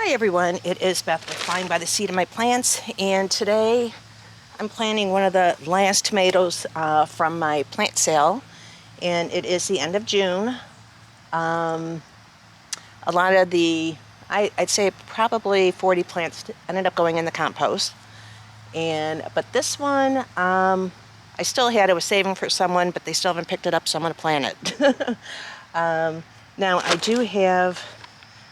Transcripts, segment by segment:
Hi everyone, it is Beth with Flying by the Seat of My Plants, and today I'm planting one of the last tomatoes from my plant sale, and it is the end of June. A lot of I'd say probably 40 plants ended up going in the compost, but this one I still had. I was saving for someone, but they still haven't picked it up, so I'm going to plant it. Now I do have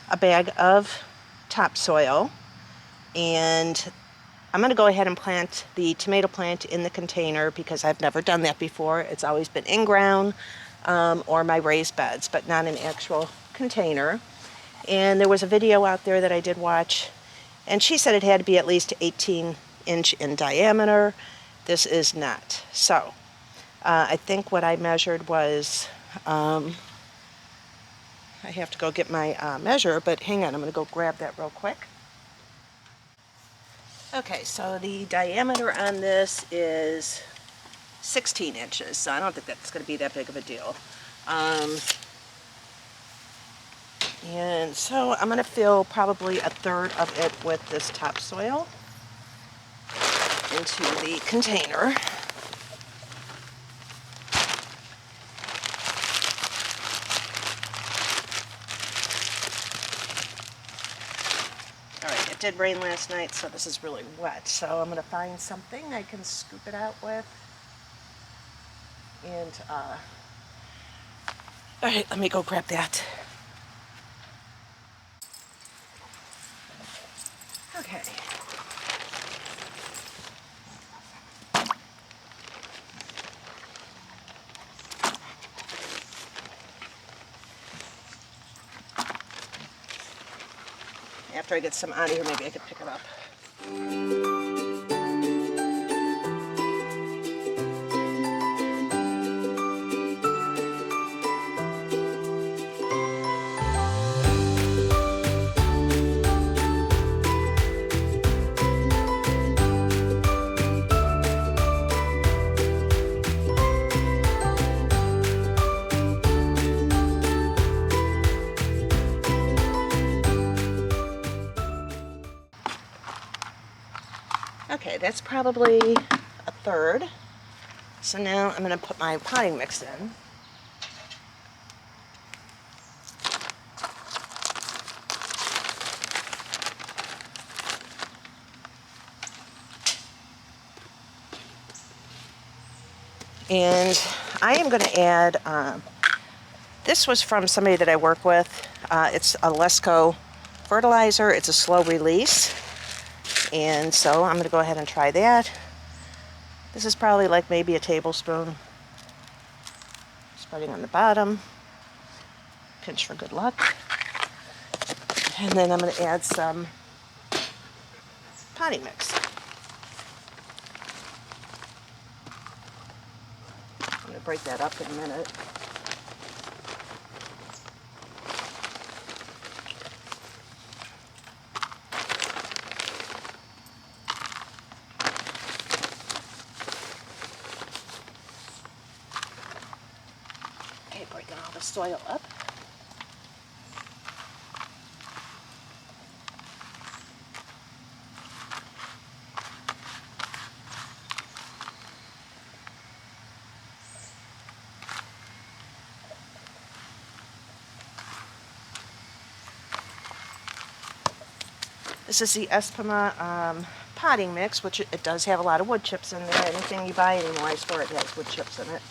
a bag of topsoil, and I'm going to go ahead and plant the tomato plant in the container because I've never done that before. It's always been in ground or my raised beds, but not an actual container. And there was a video out there that I did watch, and she said it had to be at least 18-inch in diameter. This is not. So I think what I measured was, I have to go get my measure, but hang on, I'm going to go grab that real quick. Okay, so the diameter on this is 16 inches, so I don't think that's going to be that big of a deal. And so I'm going to fill probably a third of it with this topsoil into the container. Alright, it did rain last night, so this is really wet, so I'm going to find something I can scoop it out with. And, alright, let me go grab that. Okay. After I get some out of here, maybe I could pick it up. Okay, that's probably a third. So now I'm going to put my potting mix in. And I am going to add, this was from somebody that I work with. It's a Lesco fertilizer. It's a slow release. And so I'm going to go ahead and try that. This is probably like maybe a tablespoon. Spreading on the bottom. Pinch for good luck. And then I'm going to add some potting mix. I'm going to break that up in a minute. Okay, breaking all the soil up. This is the Espuma potting mix, which it does have a lot of wood chips in there. Anything you buy anymore, I swear it has wood chips in it.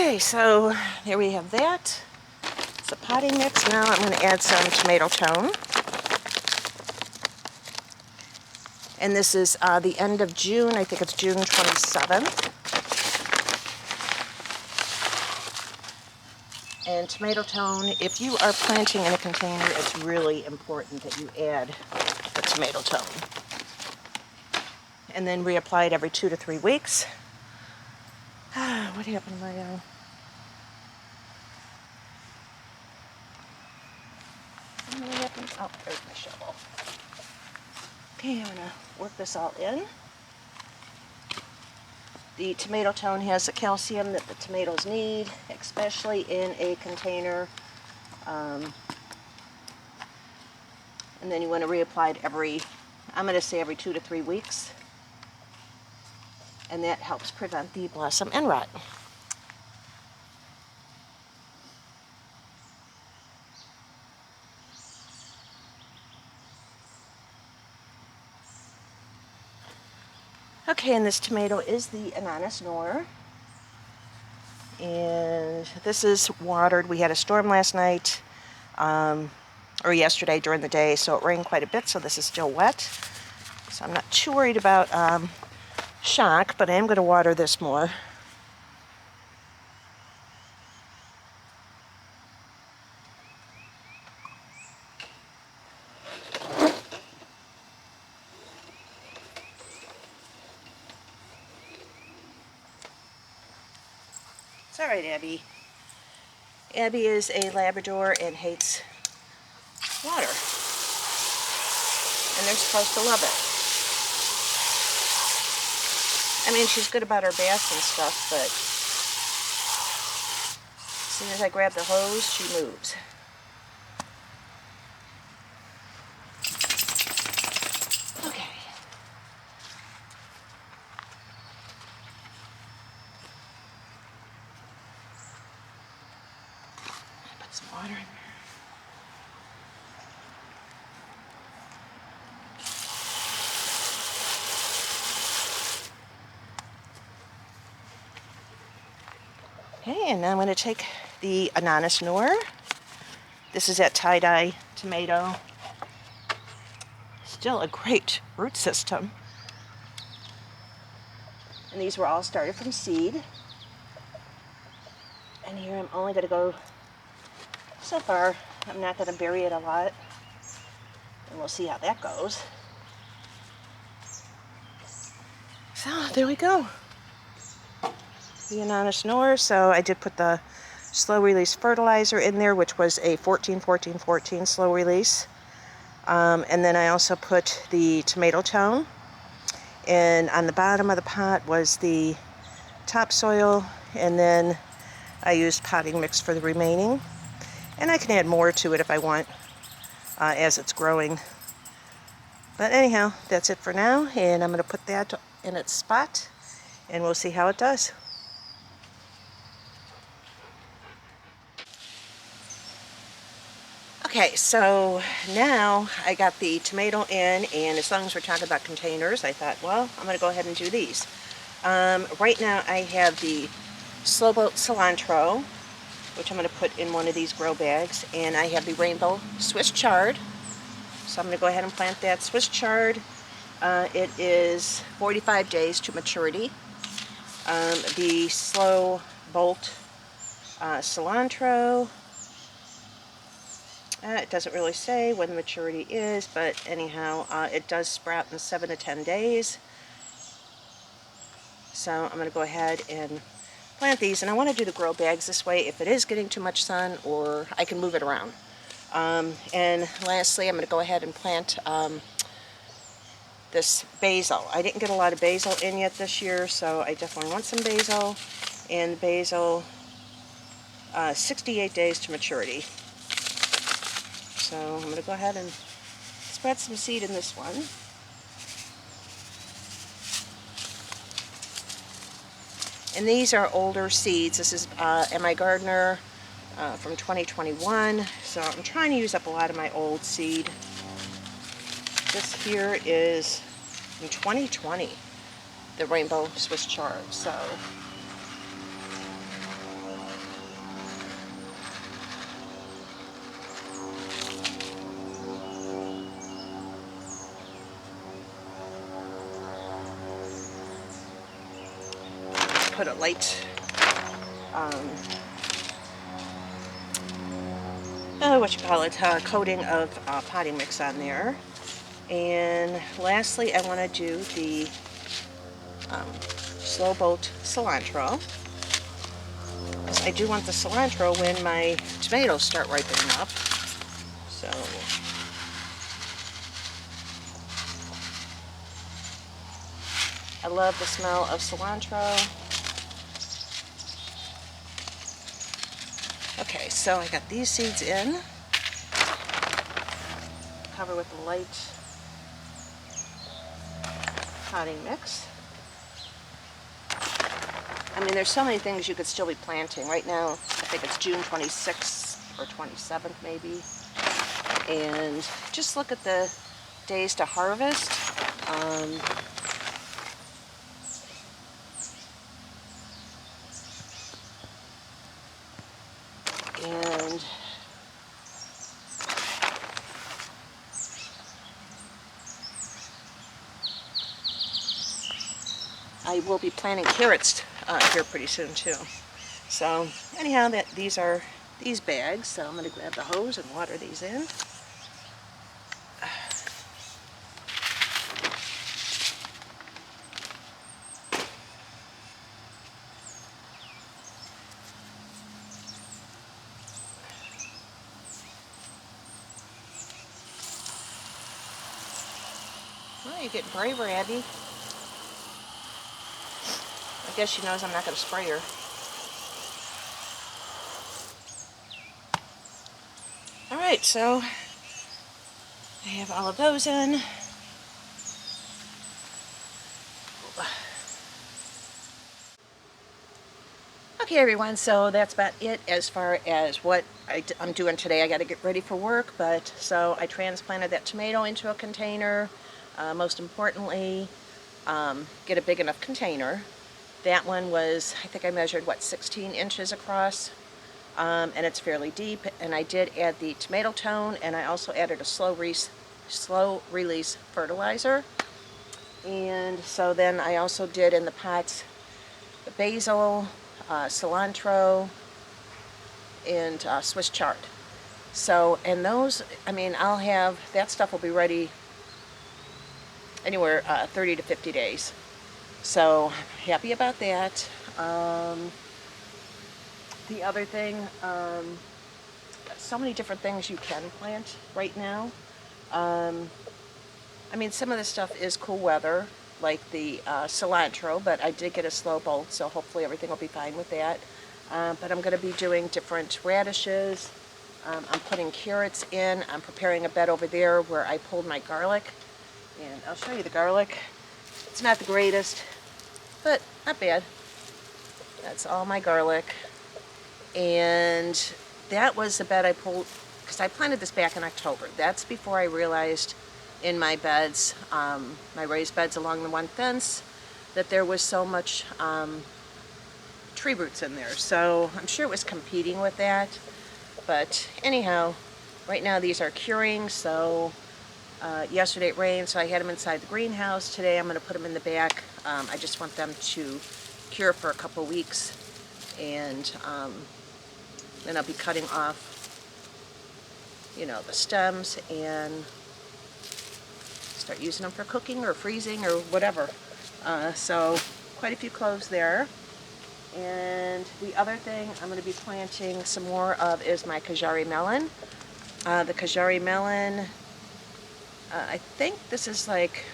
Okay, so there we have that. It's a potting mix. Now I'm going to add some tomato tone. And this is the end of June. I think it's June 27th. And tomato tone, if you are planting in a container, it's really important that you add the tomato tone. And then reapply it every 2 to 3 weeks. What happened to my... What happened? Oh, there's my shovel. Okay, I'm going to work this all in. The tomato tone has the calcium that the tomatoes need, especially in a container. And then you want to reapply it every, I'm going to say every 2 to 3 weeks. And that helps prevent the blossom end rot. Okay, and this tomato is the Ananas Noor. And this is watered. We had a storm last night, or yesterday during the day, so it rained quite a bit, so this is still wet. So I'm not too worried about shock, but I am going to water this more. It's alright, Abby. Abby is a Labrador and hates water. And they're supposed to love it. I mean, she's good about her baths and stuff, but as soon as I grab the hose, she moves. Okay. Put some water in there. Okay, and now I'm going to take the Ananas Noor. This is that tie-dye tomato. Still a great root system. And these were all started from seed. And here I'm only going to go so far. I'm not going to bury it a lot. And we'll see how that goes. So there we go. The Ananas Noor. So I did put the slow release fertilizer in there, which was a 14-14-14 slow release. And then I also put the tomato tone. And on the bottom of the pot was the topsoil, and then I used potting mix for the remaining. And I can add more to it if I want as it's growing. But anyhow, that's it for now, and I'm going to put that in its spot, and we'll see how it does. Okay, so now I got the tomato in, and as long as we're talking about containers, I thought, well, I'm going to go ahead and do these. Right now I have the slow boat cilantro, which I'm going to put in one of these grow bags, and I have the rainbow Swiss chard. So I'm going to go ahead and plant that Swiss chard. It is 45 days to maturity. The slow bolt cilantro, it doesn't really say when the maturity is, but anyhow, it does sprout in 7 to 10 days. So I'm going to go ahead and plant these, and I want to do the grow bags this way if it is getting too much sun, or I can move it around. And lastly, I'm going to go ahead and plant this basil. I didn't get a lot of basil in yet this year, so I definitely want some basil. And basil, 68 days to maturity. So I'm going to go ahead and spread some seed in this one. And these are older seeds. This is M.I. Gardner from 2021. So I'm trying to use up a lot of my old seed. This here is from 2020, the rainbow Swiss chard. So put a light coating of potting mix on there. And lastly, I want to do the slow boat cilantro. I do want the cilantro when my tomatoes start ripening up. So I love the smell of cilantro. Okay, so I got these seeds in. Cover with a light potting mix. I mean, there's so many things you could still be planting. Right now, I think it's June 26th or 27th maybe. And just look at the days to harvest. And I will be planting carrots here pretty soon too. So anyhow, these are these bags. So I'm going to grab the hose and water these in. Well, you're getting braver, Abby. I guess she knows I'm not going to spray her. Alright, so I have all of those in. Okay everyone, so that's about it as far as what I'm doing today. I got to get ready for work, but so I transplanted that tomato into a container. Most importantly, get a big enough container. That one was, I think I measured, what, 16 inches across, and it's fairly deep. And I did add the tomato tone, and I also added a slow release fertilizer. And so then I also did in the pots the basil, cilantro, and Swiss chard. So, and those, I mean, I'll have, that stuff will be ready anywhere 30 to 50 days. So, happy about that. The other thing, so many different things you can plant right now. I mean, some of the stuff is cool weather, like the cilantro, but I did get a slow bolt, so hopefully everything will be fine with that. But I'm going to be doing different radishes. I'm putting carrots in. I'm preparing a bed over there where I pulled my garlic. And I'll show you the garlic. It's not the greatest, but not bad. That's all my garlic. And that was the bed I pulled, because I planted this back in October. That's before I realized in my beds, my raised beds along the one fence, that there was so much tree roots in there. So I'm sure it was competing with that. But anyhow, right now these are curing. So yesterday it rained, so I had them inside the greenhouse. Today I'm going to put them in the back. I just want them to cure for a couple weeks. And then I'll be cutting off, you know, the stems and start using them for cooking or freezing or whatever. So quite a few cloves there. And the other thing I'm going to be planting some more of is my Kajari melon. The Kajari melon, I think this is like,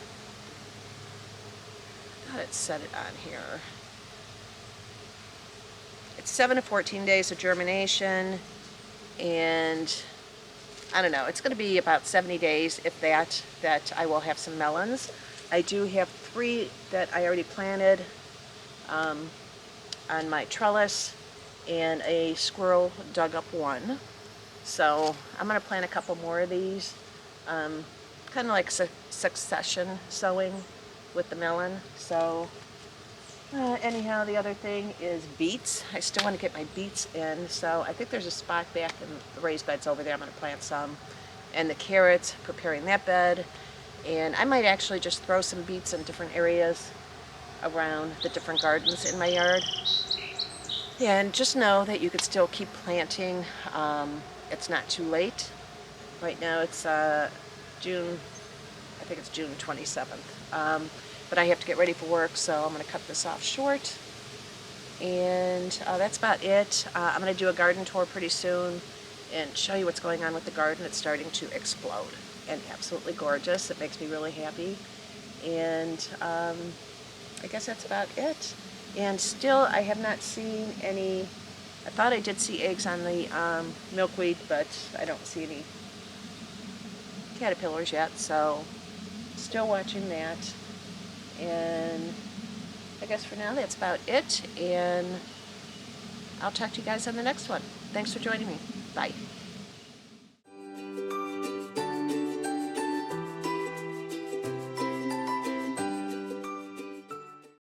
I thought it said it on here. It's 7 to 14 days of germination, and I don't know, it's going to be about 70 days, if that I will have some melons. I do have 3 that I already planted on my trellis, and a squirrel dug up 1. So I'm going to plant a couple more of these, kind of like succession sowing with the melon. So anyhow, the other thing is beets. I still want to get my beets in, so I think there's a spot back in the raised beds over there. I'm going to plant some. And the carrots, preparing that bed. And I might actually just throw some beets in different areas around the different gardens in my yard. And just know that you could still keep planting. It's not too late. Right now it's June, I think it's June 27th. But I have to get ready for work, so I'm going to cut this off short. And that's about it. I'm going to do a garden tour pretty soon and show you what's going on with the garden. It's starting to explode and absolutely gorgeous. It makes me really happy. And I guess that's about it. And still, I have not seen any, I thought I did see eggs on the milkweed, but I don't see any caterpillars yet, so still watching that. And I guess for now that's about it, and I'll talk to you guys on the next one. Thanks for joining me. Bye.